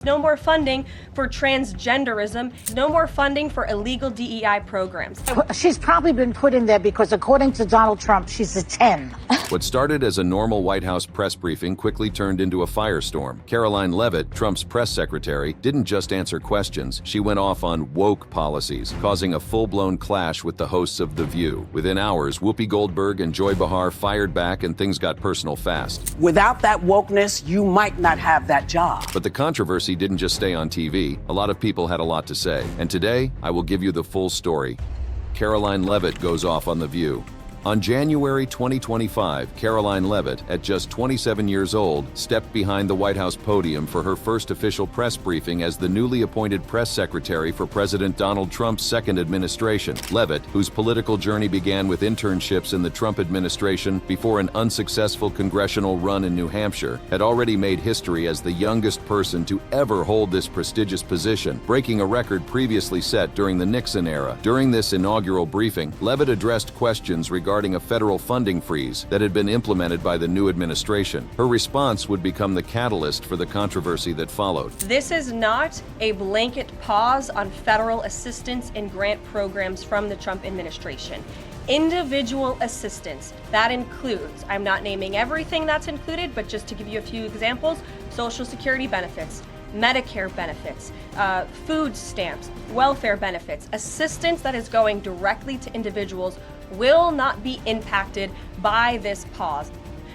No more funding for transgenderism. No more funding for illegal DEI programs. She's probably been put in there because, according to Donald Trump, she's a 10. What started as a normal White House press briefing quickly turned into a firestorm. Karoline Leavitt, Trump's press secretary, didn't just answer questions. She went off on woke policies, causing a full-blown clash with the hosts of The View. Within hours, Whoopi Goldberg and Joy Behar fired back and things got personal fast. Without that wokeness, you might not have that job. But the controversy didn't just stay on TV. A lot of people had a lot to say. And today, I will give you the full story. Karoline Leavitt goes off on The View. On January 2025, Karoline Leavitt, at just 27 years old, stepped behind the White House podium for her first official press briefing as the newly appointed press secretary for President Donald Trump's second administration. Leavitt, whose political journey began with internships in the Trump administration before an unsuccessful congressional run in New Hampshire, had already made history as the youngest person to ever hold this prestigious position, breaking a record previously set during the Nixon era. During this inaugural briefing, Leavitt addressed questions regarding a federal funding freeze that had been implemented by the new administration. Her response would become the catalyst for the controversy that followed. This is not a blanket pause on federal assistance and grant programs from the Trump administration. Individual assistance, that includes, I'm not naming everything that's included, but just to give you a few examples, Social Security benefits, Medicare benefits, food stamps, welfare benefits, assistance that is going directly to individuals will not be impacted by this pause.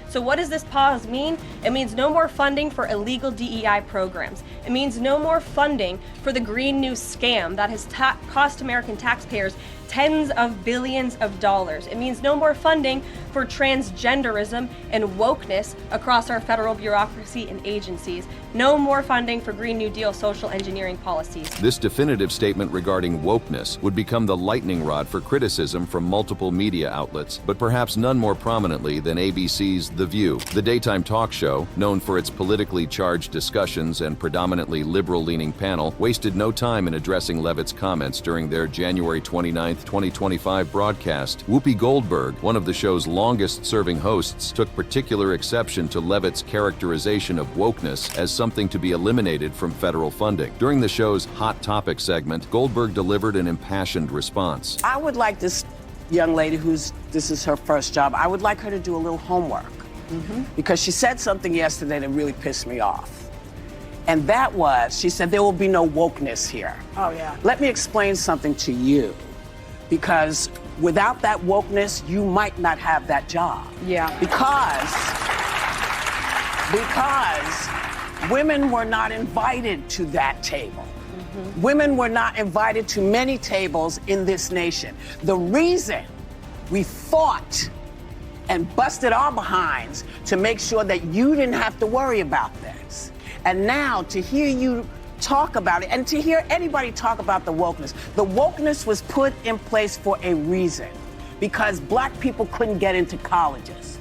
So what does this pause mean? It means no more funding for illegal DEI programs. It means no more funding for the Green New scam that has cost American taxpayers tens of billions of dollars. It means no more funding for transgenderism and wokeness across our federal bureaucracy and agencies. No more funding for Green New Deal social engineering policies. This definitive statement regarding wokeness would become the lightning rod for criticism from multiple media outlets, but perhaps none more prominently than ABC's The View. The daytime talk show, known for its politically charged discussions and predominantly liberal-leaning panel, wasted no time in addressing Leavitt's comments during their January 29, 2025 broadcast. Whoopi Goldberg, one of the show's longest-serving hosts, took particular exception to Leavitt's characterization of wokeness as something to be eliminated from federal funding. During the show's Hot Topic segment, Goldberg delivered an impassioned response. I would like this young lady this is her first job, I would like her to do a little homework. Because she said something yesterday that really pissed me off. And that was, she said, there will be no wokeness here. Oh, yeah. Let me explain something to you. Because without that wokeness, you might not have that job. Yeah. Because women were not invited to that table. Women were not invited to many tables in this nation. The reason we fought and busted our behinds to make sure that you didn't have to worry about this. And now to hear you talk about it and to hear anybody talk about the wokeness was put in place for a reason. Because black people couldn't get into colleges.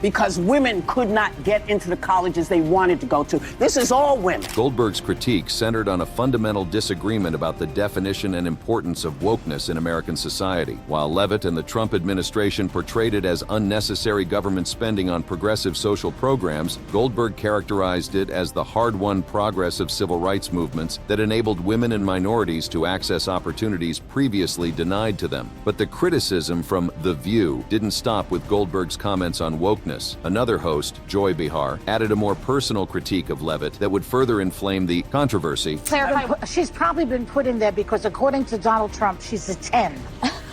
Because women could not get into the colleges they wanted to go to. This is all women. Goldberg's critique centered on a fundamental disagreement about the definition and importance of wokeness in American society. While Leavitt and the Trump administration portrayed it as unnecessary government spending on progressive social programs, Goldberg characterized it as the hard-won progress of civil rights movements that enabled women and minorities to access opportunities previously denied to them. But the criticism from The View didn't stop with Goldberg's comments on wokeness. Another host, Joy Behar, added a more personal critique of Leavitt that would further inflame the controversy. She's probably been put in there because, according to Donald Trump, she's a 10.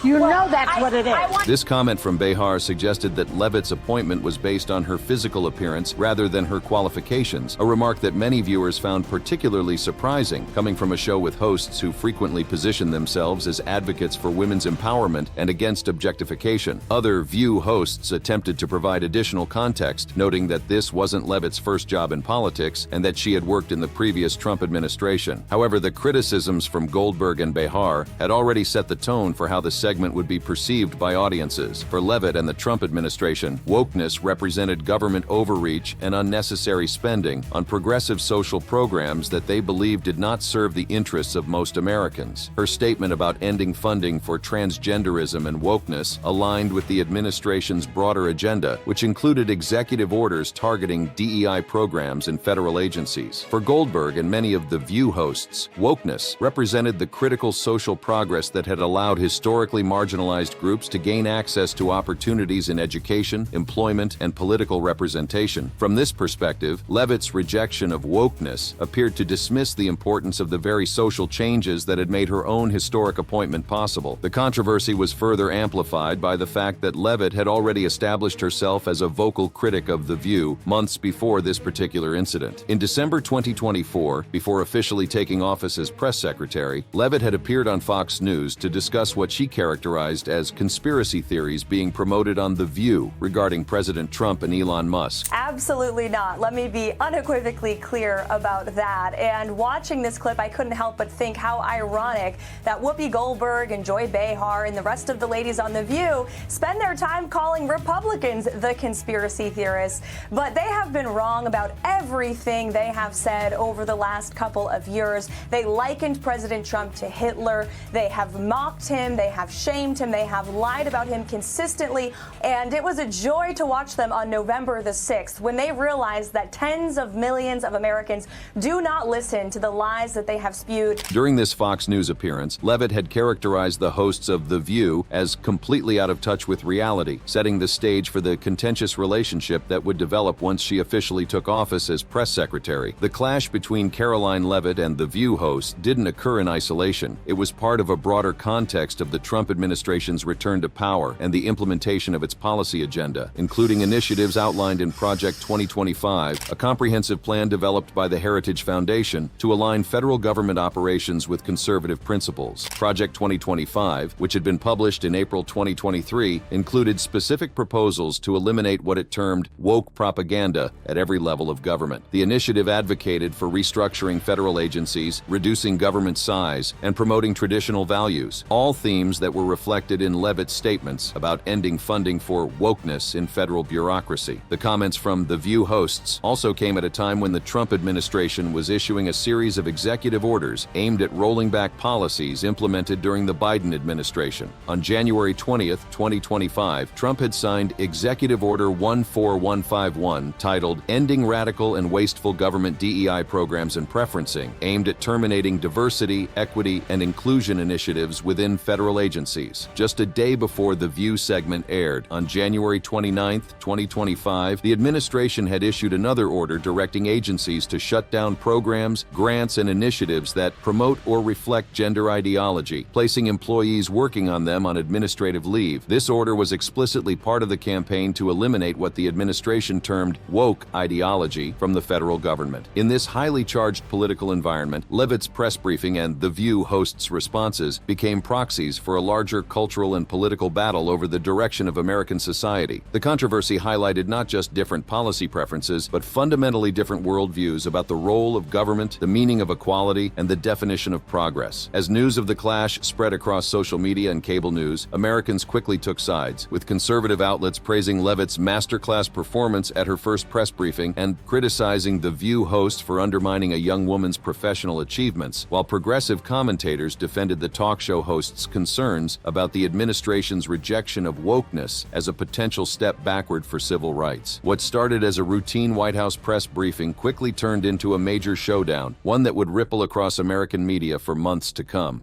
You know that's what it is. This comment from Behar suggested that Leavitt's appointment was based on her physical appearance rather than her qualifications, a remark that many viewers found particularly surprising, coming from a show with hosts who frequently position themselves as advocates for women's empowerment and against objectification. Other View hosts attempted to provide additional context, noting that this wasn't Leavitt's first job in politics and that she had worked in the previous Trump administration. However, the criticisms from Goldberg and Behar had already set the tone for how the segment would be perceived by audiences. For Leavitt and the Trump administration, wokeness represented government overreach and unnecessary spending on progressive social programs that they believed did not serve the interests of most Americans. Her statement about ending funding for transgenderism and wokeness aligned with the administration's broader agenda, which included executive orders targeting DEI programs in federal agencies. For Goldberg and many of The View hosts, wokeness represented the critical social progress that had allowed historically marginalized groups to gain access to opportunities in education, employment, and political representation. From this perspective, Leavitt's rejection of wokeness appeared to dismiss the importance of the very social changes that had made her own historic appointment possible. The controversy was further amplified by the fact that Leavitt had already established herself as a vocal critic of The View months before this particular incident. In December 2024, before officially taking office as press secretary, Leavitt had appeared on Fox News to discuss what she characterized as conspiracy theories being promoted on The View regarding President Trump and Elon Musk. Absolutely not. Let me be unequivocally clear about that. And watching this clip, I couldn't help but think how ironic that Whoopi Goldberg and Joy Behar and the rest of the ladies on The View spend their time calling Republicans the conspiracy theorists. But they have been wrong about everything they have said over the last couple of years. They likened President Trump to Hitler. They have mocked him. They have shamed him. They have lied about him consistently. And it was a joy to watch them on November the 6th when they realized that tens of millions of Americans do not listen to the lies that they have spewed. During this Fox News appearance, Leavitt had characterized the hosts of The View as completely out of touch with reality, setting the stage for the contentious relationship that would develop once she officially took office as press secretary. The clash between Karoline Leavitt and The View hosts didn't occur in isolation. It was part of a broader context of the Trump administration's return to power and the implementation of its policy agenda, including initiatives outlined in Project 2025, a comprehensive plan developed by the Heritage Foundation to align federal government operations with conservative principles. Project 2025, which had been published in April 2023, included specific proposals to eliminate what it termed woke propaganda at every level of government. The initiative advocated for restructuring federal agencies, reducing government size, and promoting traditional values, all themes that were reflected in Leavitt's statements about ending funding for wokeness in federal bureaucracy. The comments from The View hosts also came at a time when the Trump administration was issuing a series of executive orders aimed at rolling back policies implemented during the Biden administration. On January 20th, 2025, Trump had signed Executive Order 14151, titled Ending Radical and Wasteful Government DEI Programs and Preferencing, aimed at terminating diversity, equity, and inclusion initiatives within federal agencies. Just a day before The View segment aired, on January 29th, 2025, the administration had issued another order directing agencies to shut down programs, grants, and initiatives that promote or reflect gender ideology, placing employees working on them on administrative leave. This order was explicitly part of the campaign to eliminate what the administration termed woke ideology from the federal government. In this highly charged political environment, Leavitt's press briefing and The View hosts' responses became proxies for a larger cultural and political battle over the direction of American society. The controversy highlighted not just different policy preferences, but fundamentally different worldviews about the role of government, the meaning of equality, and the definition of progress. As news of the clash spread across social media and cable news, Americans quickly took sides, with conservative outlets praising Leavitt's masterclass performance at her first press briefing and criticizing The View host for undermining a young woman's professional achievements, while progressive commentators defended the talk show host's concerns about the administration's rejection of wokeness as a potential step backward for civil rights. What started as a routine White House press briefing quickly turned into a major showdown, one that would ripple across American media for months to come.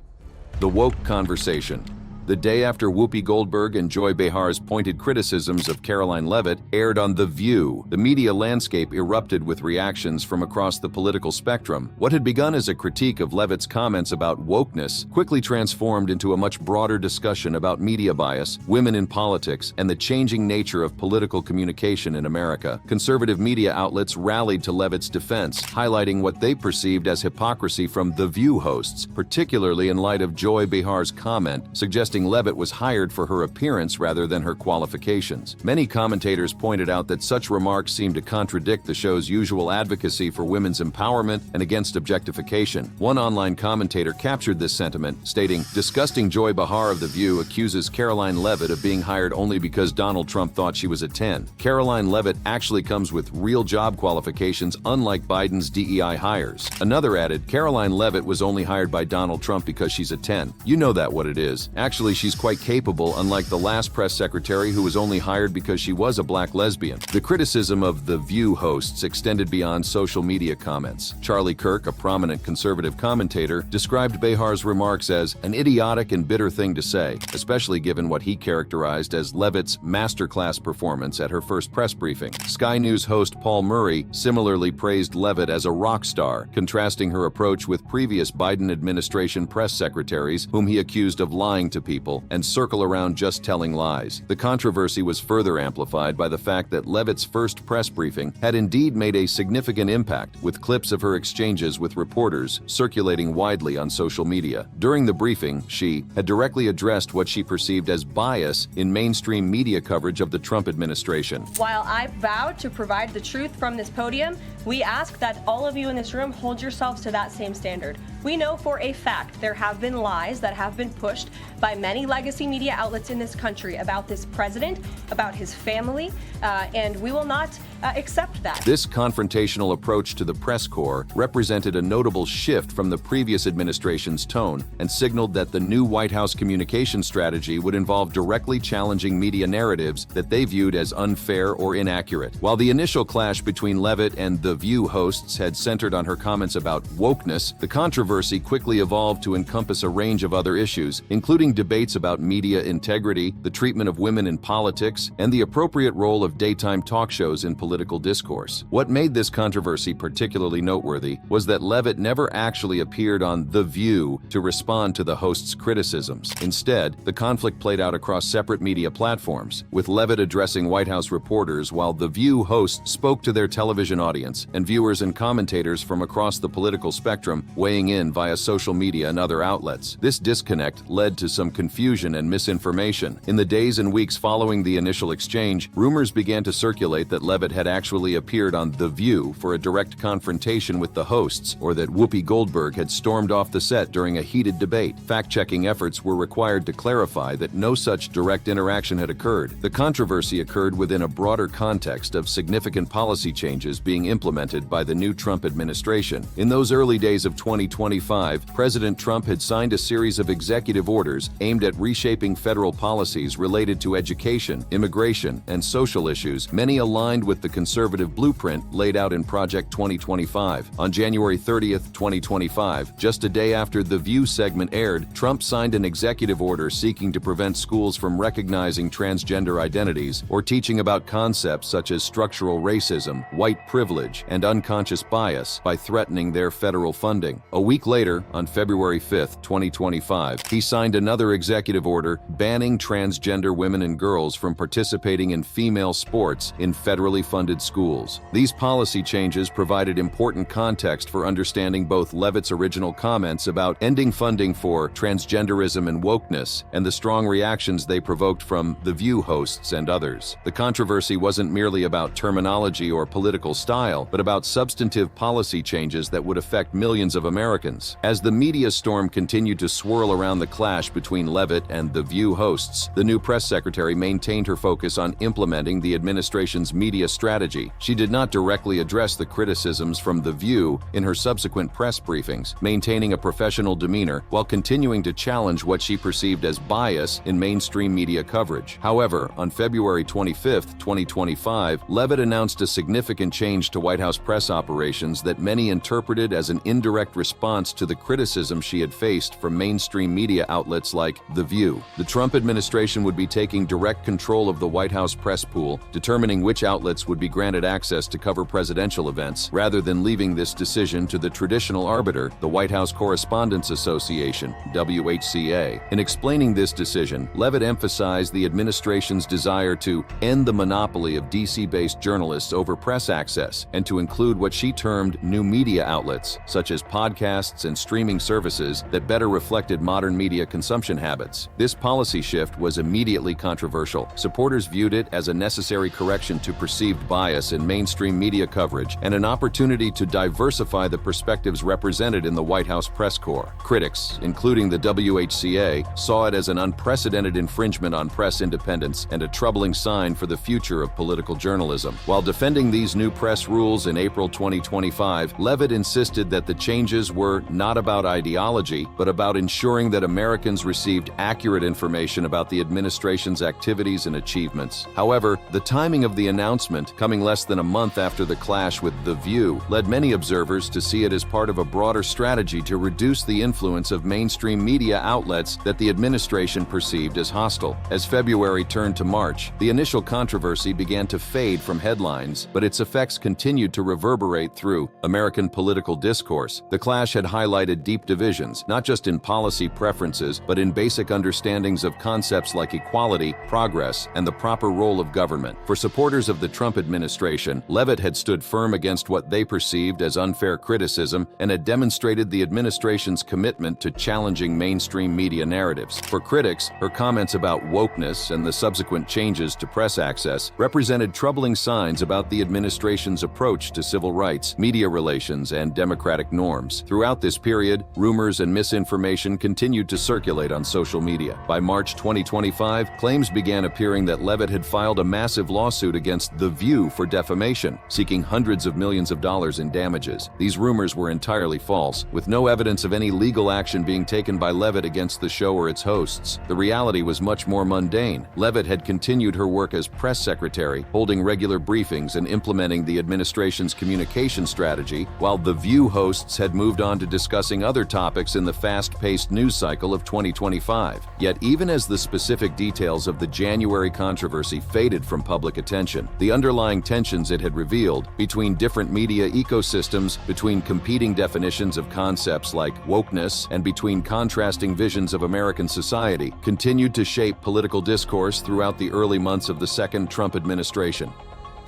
The woke conversation. The day after Whoopi Goldberg and Joy Behar's pointed criticisms of Karoline Leavitt aired on The View, the media landscape erupted with reactions from across the political spectrum. What had begun as a critique of Leavitt's comments about wokeness quickly transformed into a much broader discussion about media bias, women in politics, and the changing nature of political communication in America. Conservative media outlets rallied to Leavitt's defense, highlighting what they perceived as hypocrisy from The View hosts, particularly in light of Joy Behar's comment suggesting suggesting Leavitt was hired for her appearance rather than her qualifications. Many commentators pointed out that such remarks seemed to contradict the show's usual advocacy for women's empowerment and against objectification. One online commentator captured this sentiment, stating, "Disgusting Joy Behar of The View accuses Karoline Leavitt of being hired only because Donald Trump thought she was a 10. Karoline Leavitt actually comes with real job qualifications, unlike Biden's DEI hires." Another added, "Karoline Leavitt was only hired by Donald Trump because she's a 10. You know that what it is. Actually, she's quite capable, unlike the last press secretary who was only hired because she was a black lesbian." The criticism of The View hosts extended beyond social media comments. Charlie Kirk, a prominent conservative commentator, described Behar's remarks as an idiotic and bitter thing to say, especially given what he characterized as Leavitt's masterclass performance at her first press briefing. Sky News host Paul Murray similarly praised Leavitt as a rock star, contrasting her approach with previous Biden administration press secretaries whom he accused of lying to people and circle around just telling lies. The controversy was further amplified by the fact that Leavitt's first press briefing had indeed made a significant impact, with clips of her exchanges with reporters circulating widely on social media. During the briefing, she had directly addressed what she perceived as bias in mainstream media coverage of the Trump administration. While I vow to provide the truth from this podium, we ask that all of you in this room hold yourselves to that same standard. We know for a fact there have been lies that have been pushed by many legacy media outlets in this country about this president, about his family, and we will not accept that. This confrontational approach to the press corps represented a notable shift from the previous administration's tone and signaled that the new White House communication strategy would involve directly challenging media narratives that they viewed as unfair or inaccurate. While the initial clash between Leavitt and The View hosts had centered on her comments about wokeness, the controversy quickly evolved to encompass a range of other issues, including debates about media integrity, the treatment of women in politics, and the appropriate role of daytime talk shows in political discourse. What made this controversy particularly noteworthy was that Leavitt never actually appeared on The View to respond to the host's criticisms. Instead, the conflict played out across separate media platforms, with Leavitt addressing White House reporters while The View host spoke to their television audience, and viewers and commentators from across the political spectrum weighing in via social media and other outlets. This disconnect led to some confusion and misinformation. In the days and weeks following the initial exchange, rumors began to circulate that Leavitt had actually appeared on The View for a direct confrontation with the hosts, or that Whoopi Goldberg had stormed off the set during a heated debate. Fact-checking efforts were required to clarify that no such direct interaction had occurred. The controversy occurred within a broader context of significant policy changes being implemented by the new Trump administration. In those early days of 2025, President Trump had signed a series of executive orders aimed at reshaping federal policies related to education, immigration, and social issues, many aligned with the conservative blueprint laid out in Project 2025. On January 30th, 2025, just a day after The View segment aired, Trump signed an executive order seeking to prevent schools from recognizing transgender identities or teaching about concepts such as structural racism, white privilege, and unconscious bias by threatening their federal funding. A week later, on February 5th, 2025, he signed another executive order banning transgender women and girls from participating in female sports in federally funded schools. These policy changes provided important context for understanding both Leavitt's original comments about ending funding for transgenderism and wokeness and the strong reactions they provoked from The View hosts and others. The controversy wasn't merely about terminology or political style, but about substantive policy changes that would affect millions of Americans. As the media storm continued to swirl around the clash between Leavitt and The View hosts, the new press secretary maintained her focus on implementing the administration's media strategy. She did not directly address the criticisms from The View in her subsequent press briefings, maintaining a professional demeanor while continuing to challenge what she perceived as bias in mainstream media coverage. However, on February 25th, 2025, Leavitt announced a significant change to White House press operations that many interpreted as an indirect response to the criticism she had faced from mainstream media outlets like The View. The Trump administration would be taking direct control of the White House press pool, determining which outlets would be granted access to cover presidential events, rather than leaving this decision to the traditional arbiter, the White House Correspondents Association, WHCA. In explaining this decision, Leavitt emphasized the administration's desire to end the monopoly of DC-based journalists over press access and to include what she termed new media outlets, such as podcasts and streaming services that better reflected modern media consumption habits. This policy shift was immediately controversial. Supporters viewed it as a necessary correction to perceived bias in mainstream media coverage and an opportunity to diversify the perspectives represented in the White House press corps. Critics, including the WHCA, saw it as an unprecedented infringement on press independence and a troubling sign for the future of political journalism. While defending these new press rules in April 2025, Leavitt insisted that the changes were not about ideology, but about ensuring that Americans received accurate information about the administration's activities and achievements. However, the timing of the announcement, coming less than a month after the clash with The View, led many observers to see it as part of a broader strategy to reduce the influence of mainstream media outlets that the administration perceived as hostile. As February turned to March, the initial controversy began to fade from headlines, but its effects continued to reverberate through American political discourse. The clash had highlighted deep divisions, not just in policy preferences, but in basic understandings of concepts like equality, progress, and the proper role of government. For supporters of the Trump administration, Leavitt had stood firm against what they perceived as unfair criticism and had demonstrated the administration's commitment to challenging mainstream media narratives. For critics, her comments about wokeness and the subsequent changes to press access represented troubling signs about the administration's approach to civil rights, media relations, and democratic norms. Throughout this period, rumors and misinformation continued to circulate on social media. By March 2025, claims began appearing that Leavitt had filed a massive lawsuit against The View for defamation, seeking hundreds of millions of dollars in damages. These rumors were entirely false, with no evidence of any legal action being taken by Leavitt against the show or its hosts. The reality was much more mundane. Leavitt had continued her work as press secretary, holding regular briefings and implementing the administration's communication strategy, while The View hosts had moved on to discussing other topics in the fast-paced news cycle of 2025. Yet even as the specific details of the January controversy faded from public attention, the underlying tensions it had revealed between different media ecosystems, between competing definitions of concepts like wokeness, and between contrasting visions of American society continued to shape political discourse throughout the early months of the second Trump administration.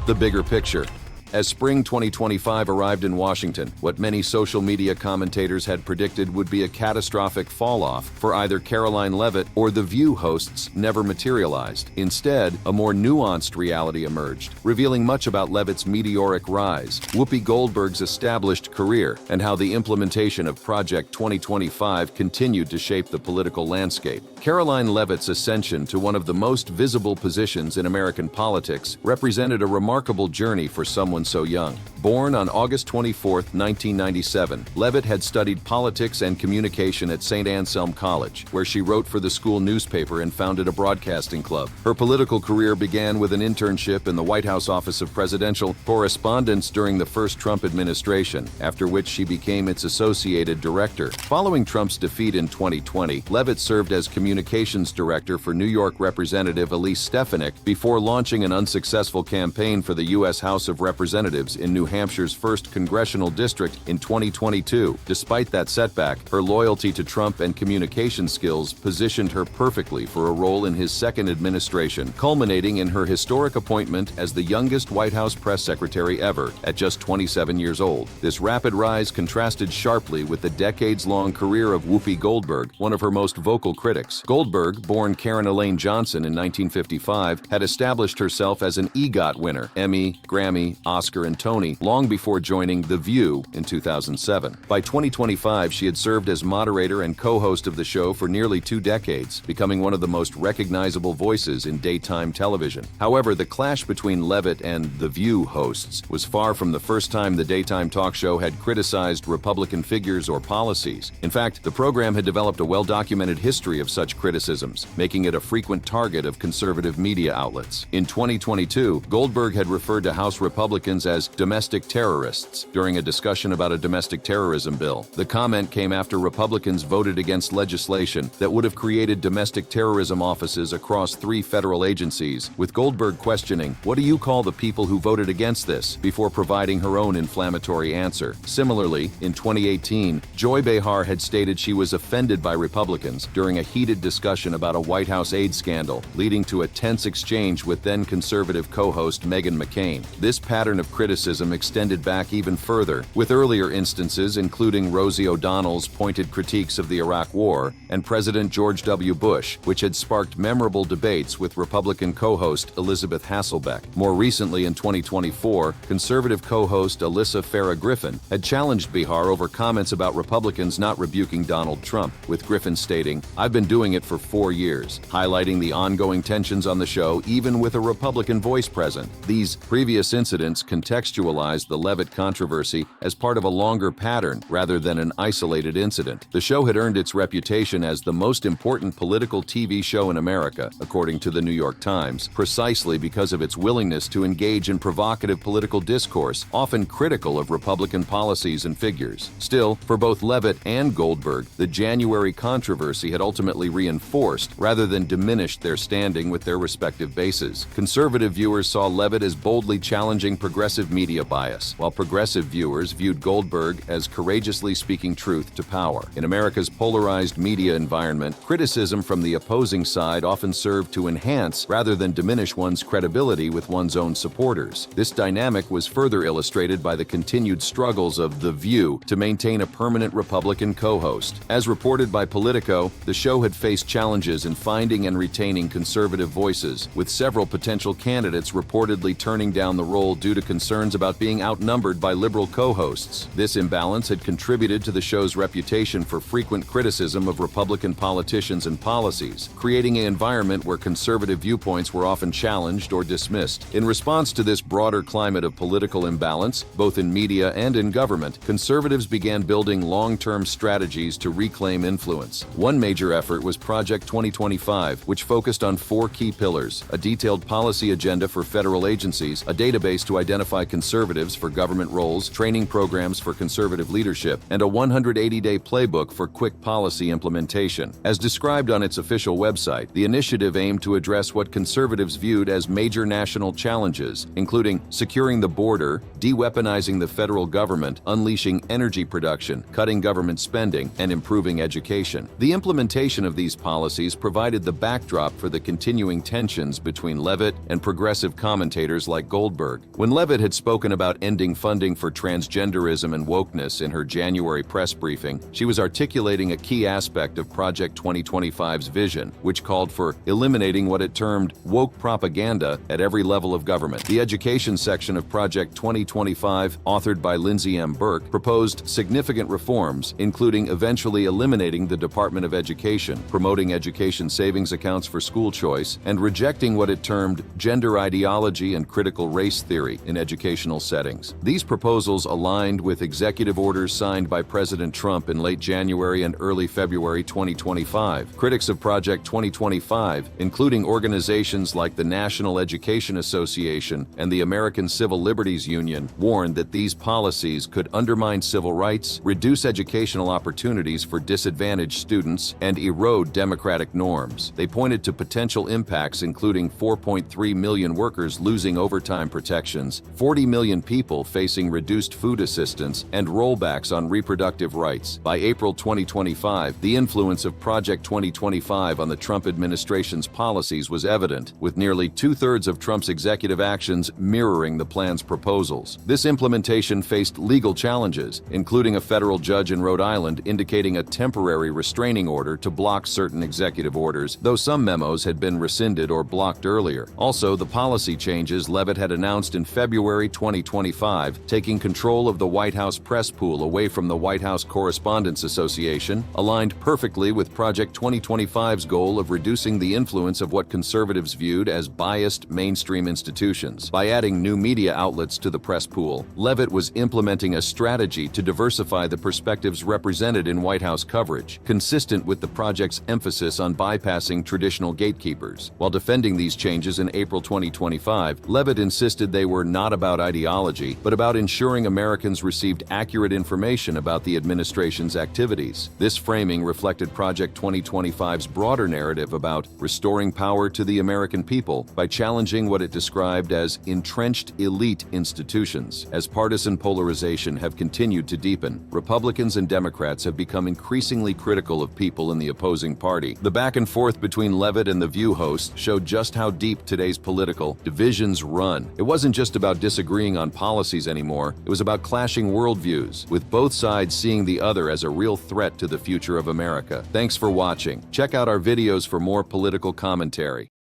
The bigger picture. As spring 2025 arrived in Washington, what many social media commentators had predicted would be a catastrophic fall-off for either Karoline Leavitt or The View hosts never materialized. Instead, a more nuanced reality emerged, revealing much about Leavitt's meteoric rise, Whoopi Goldberg's established career, and how the implementation of Project 2025 continued to shape the political landscape. Karoline Leavitt's ascension to one of the most visible positions in American politics represented a remarkable journey for someone so young. Born on August 24, 1997, Leavitt had studied politics and communication at St. Anselm College, where she wrote for the school newspaper and founded a broadcasting club. Her political career began with an internship in the White House Office of Presidential Correspondence during the first Trump administration, after which she became its associated director. Following Trump's defeat in 2020, Leavitt served as communications director for New York Representative Elise Stefanik before launching an unsuccessful campaign for the U.S. House of Representatives in New Hampshire's 1st Congressional District in 2022. Despite that setback, her loyalty to Trump and communication skills positioned her perfectly for a role in his second administration, culminating in her historic appointment as the youngest White House press secretary ever, at just 27 years old. This rapid rise contrasted sharply with the decades-long career of Whoopi Goldberg, one of her most vocal critics. Goldberg, born Karen Elaine Johnson in 1955, had established herself as an EGOT winner, Emmy, Grammy, Oscar, and Tony, long before joining The View in 2007. By 2025, she had served as moderator and co-host of the show for nearly 2 decades, becoming one of the most recognizable voices in daytime television. However, the clash between Leavitt and The View hosts was far from the first time the daytime talk show had criticized Republican figures or policies. In fact, the program had developed a well-documented history of such criticisms, making it a frequent target of conservative media outlets. In 2022, Goldberg had referred to House Republicans as domestic terrorists during a discussion about a domestic terrorism bill. The comment came after Republicans voted against legislation that would have created domestic terrorism offices across 3 federal agencies, with Goldberg questioning, "What do you call the people who voted against this?" before providing her own inflammatory answer. Similarly, in 2018, Joy Behar had stated she was offended by Republicans during a heated discussion about a White House aid scandal, leading to a tense exchange with then-conservative co-host Meghan McCain. This pattern pattern of criticism extended back even further, with earlier instances including Rosie O'Donnell's pointed critiques of the Iraq War and President George W. Bush, which had sparked memorable debates with Republican co-host Elizabeth Hasselbeck. More recently, in 2024, conservative co-host Alyssa Farah Griffin had challenged Bihar over comments about Republicans not rebuking Donald Trump, with Griffin stating, "I've been doing it for 4 years," highlighting the ongoing tensions on the show even with a Republican voice present. These previous incidents contextualized the Leavitt controversy as part of a longer pattern rather than an isolated incident. The show had earned its reputation as the most important political TV show in America, according to the New York Times, precisely because of its willingness to engage in provocative political discourse, often critical of Republican policies and figures. Still, for both Leavitt and Goldberg, the January controversy had ultimately reinforced rather than diminished their standing with their respective bases. Conservative viewers saw Leavitt as boldly challenging progressive media bias, while progressive viewers viewed Goldberg as courageously speaking truth to power. In America's polarized media environment, criticism from the opposing side often served to enhance rather than diminish one's credibility with one's own supporters. This dynamic was further illustrated by the continued struggles of The View to maintain a permanent Republican co-host. As reported by Politico, the show had faced challenges in finding and retaining conservative voices, with several potential candidates reportedly turning down the role due to concerns about being outnumbered by liberal co-hosts. This imbalance had contributed to the show's reputation for frequent criticism of Republican politicians and policies, creating an environment where conservative viewpoints were often challenged or dismissed. In response to this broader climate of political imbalance, both in media and in government, conservatives began building long-term strategies to reclaim influence. One major effort was Project 2025, which focused on 4 key pillars: a detailed policy agenda for federal agencies, a database to identify conservatives for government roles, training programs for conservative leadership, and a 180-day playbook for quick policy implementation. As described on its official website, the initiative aimed to address what conservatives viewed as major national challenges, including securing the border, de-weaponizing the federal government, unleashing energy production, cutting government spending, and improving education. The implementation of these policies provided the backdrop for the continuing tensions between Leavitt and progressive commentators like Goldberg. When Leavitt had spoken about ending funding for transgenderism and wokeness in her January press briefing, she was articulating a key aspect of Project 2025's vision, which called for eliminating what it termed woke propaganda at every level of government. The education section of Project 2025, authored by Lindsay M. Burke, proposed significant reforms, including eventually eliminating the Department of Education, promoting education savings accounts for school choice, and rejecting what it termed gender ideology and critical race theory in educational settings. These proposals aligned with executive orders signed by President Trump in late January and early February 2025. Critics of Project 2025, including organizations like the National Education Association and the American Civil Liberties Union, warned that these policies could undermine civil rights, reduce educational opportunities for disadvantaged students, and erode democratic norms. They pointed to potential impacts including 4.3 million workers losing overtime protections, 40 million people facing reduced food assistance, and rollbacks on reproductive rights. By April 2025, the influence of Project 2025 on the Trump administration's policies was evident, with nearly 2/3 of Trump's executive actions mirroring the plan's proposals. This implementation faced legal challenges, including a federal judge in Rhode Island indicating a temporary restraining order to block certain executive orders, though some memos had been rescinded or blocked earlier. Also, the policy changes Leavitt had announced in February 2025, taking control of the White House press pool away from the White House Correspondents Association, aligned perfectly with Project 2025's goal of reducing the influence of what conservatives viewed as biased mainstream institutions. By adding new media outlets to the press pool, Leavitt was implementing a strategy to diversify the perspectives represented in White House coverage, consistent with the project's emphasis on bypassing traditional gatekeepers. While defending these changes in April 2025, Leavitt insisted they were not about ideology, but about ensuring Americans received accurate information about the administration's activities. This framing reflected Project 2025's broader narrative about restoring power to the American people by challenging what it described as entrenched elite institutions. As partisan polarization have continued to deepen, Republicans and Democrats have become increasingly critical of people in the opposing party. The back and forth between Leavitt and The View host showed just how deep today's political divisions run. It wasn't just about about disagreeing on policies anymore. It was about clashing worldviews, with both sides seeing the other as a real threat to the future of America. Thanks for watching. Check out our videos for more political commentary.